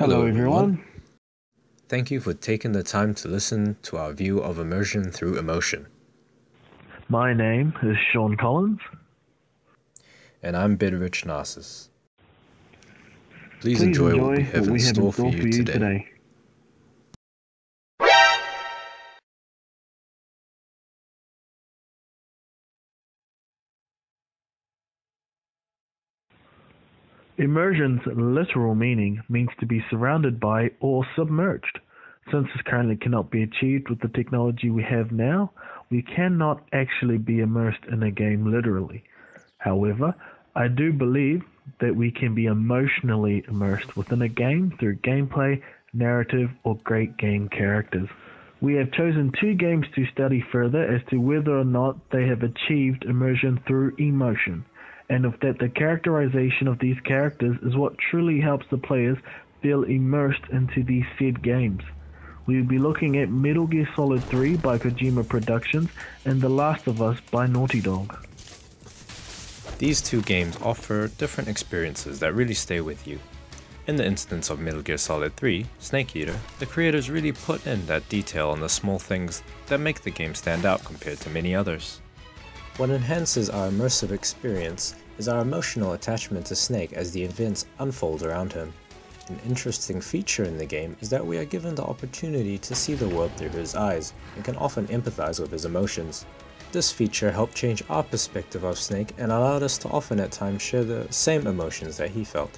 Hello everyone. Thank you for taking the time to listen to our view of immersion through emotion. My name is Sean Collins. And I'm Bidrich Narcissus. Please enjoy what we have in store for you today. Immersion's literal meaning means to be surrounded by or submerged. Since this currently cannot be achieved with the technology we have now, we cannot actually be immersed in a game literally. However, I do believe that we can be emotionally immersed within a game through gameplay, narrative, or great game characters. We have chosen two games to study further as to whether or not they have achieved immersion through emotion, and if that the characterization of these characters is what truly helps the players feel immersed into these said games. We will be looking at Metal Gear Solid 3 by Kojima Productions and The Last of Us by Naughty Dog. These two games offer different experiences that really stay with you. In the instance of Metal Gear Solid 3, Snake Eater, the creators really put in that detail on the small things that make the game stand out compared to many others. What enhances our immersive experience is our emotional attachment to Snake as the events unfold around him. An interesting feature in the game is that we are given the opportunity to see the world through his eyes and can often empathize with his emotions. This feature helped change our perspective of Snake and allowed us to often at times share the same emotions that he felt.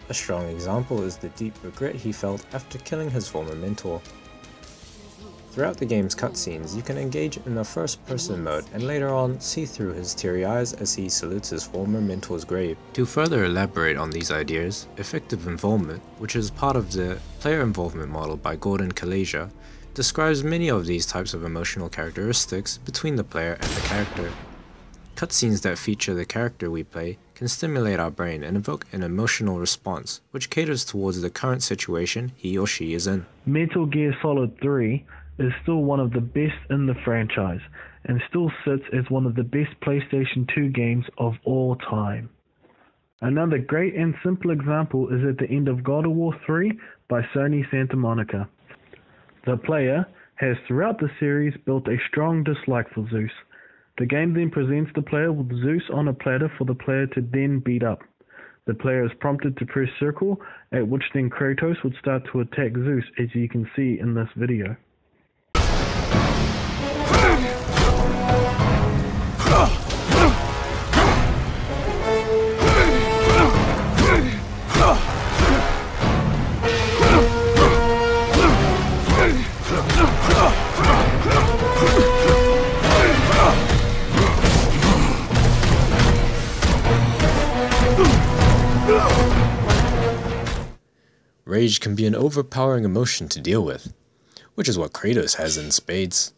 A strong example is the deep regret he felt after killing his former mentor. Throughout the game's cutscenes, you can engage in a first-person mode and later on see through his teary eyes as he salutes his former mentor's grave. To further elaborate on these ideas, effective involvement, which is part of the player involvement model by Gordon Kalasia, describes many of these types of emotional characteristics between the player and the character. Cutscenes that feature the character we play can stimulate our brain and evoke an emotional response, which caters towards the current situation he or she is in. Metal Gear Solid 3 is still one of the best in the franchise, and still sits as one of the best PlayStation 2 games of all time. Another great and simple example is at the end of God of War 3 by Sony Santa Monica. The player has throughout the series built a strong dislike for Zeus. The game then presents the player with Zeus on a platter for the player to then beat up. The player is prompted to press circle, at which then Kratos would start to attack Zeus, as you can see in this video. Rage can be an overpowering emotion to deal with, which is what Kratos has in spades.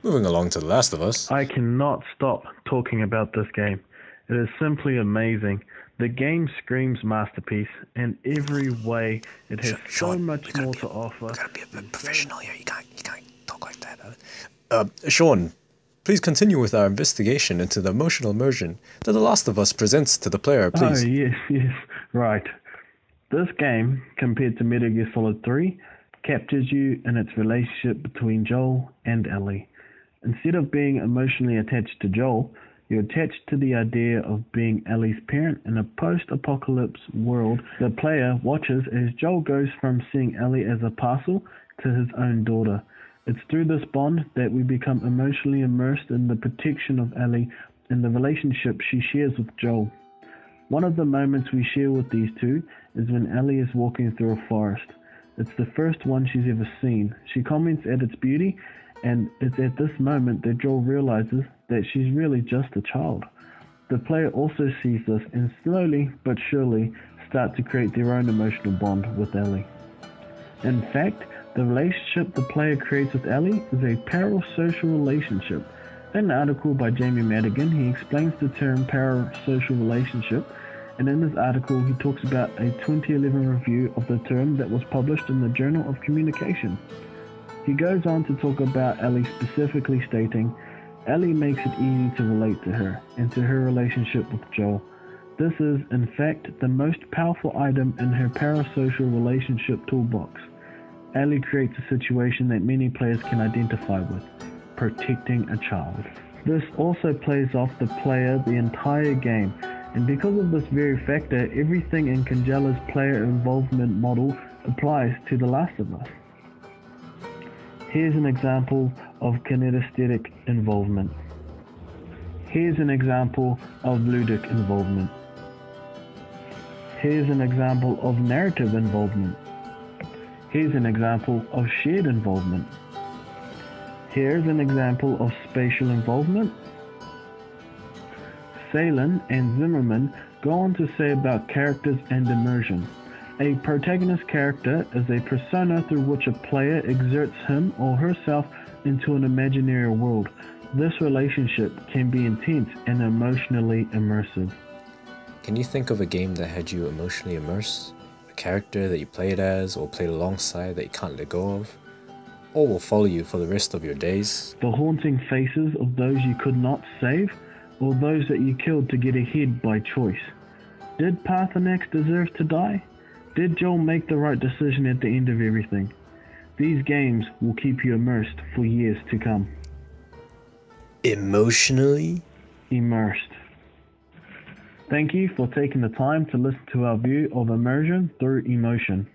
Moving along to The Last of Us. I cannot stop talking about this game. It is simply amazing. The game screams masterpiece, and every way it has so much more to offer. We gotta be a bit professional here. You can't talk like that. Sean, please continue with our investigation into the emotional immersion that The Last of Us presents to the player, please. Oh, yes, right. This game, compared to Metal Gear Solid 3, captures you in its relationship between Joel and Ellie. Instead of being emotionally attached to Joel, you're attached to the idea of being Ellie's parent in a post-apocalypse world. The player watches as Joel goes from seeing Ellie as a parcel to his own daughter. It's through this bond that we become emotionally immersed in the protection of Ellie and the relationship she shares with Joel. One of the moments we share with these two is when Ellie is walking through a forest. It's the first one she's ever seen. She comments at its beauty, and it's at this moment that Joel realizes that she's really just a child. The player also sees this and slowly but surely start to create their own emotional bond with Ellie. In fact, the relationship the player creates with Ellie is a parasocial relationship. In an article by Jamie Madigan, he explains the term parasocial relationship, and in his article he talks about a 2011 review of the term that was published in the Journal of Communication. He goes on to talk about Ellie specifically stating, Ellie makes it easy to relate to her and to her relationship with Joel. This is, in fact, the most powerful item in her parasocial relationship toolbox. Ellie creates a situation that many players can identify with, protecting a child. This also plays off the player the entire game, and because of this very factor, everything in Kangela's player involvement model applies to The Last of Us. Here's an example of kinesthetic involvement. Here's an example of ludic involvement. Here's an example of narrative involvement. Here's an example of shared involvement. Here's an example of spatial involvement. Salen and Zimmerman go on to say about characters and immersion. A protagonist character is a persona through which a player exerts him or herself into an imaginary world. This relationship can be intense and emotionally immersive. Can you think of a game that had you emotionally immersed? A character that you played as or played alongside that you can't let go of? Or will follow you for the rest of your days? The haunting faces of those you could not save, or those that you killed to get ahead by choice. Did Parthenax deserve to die? Did Joel make the right decision at the end of everything? These games will keep you immersed for years to come. Emotionally immersed. Thank you for taking the time to listen to our view of immersion through emotion.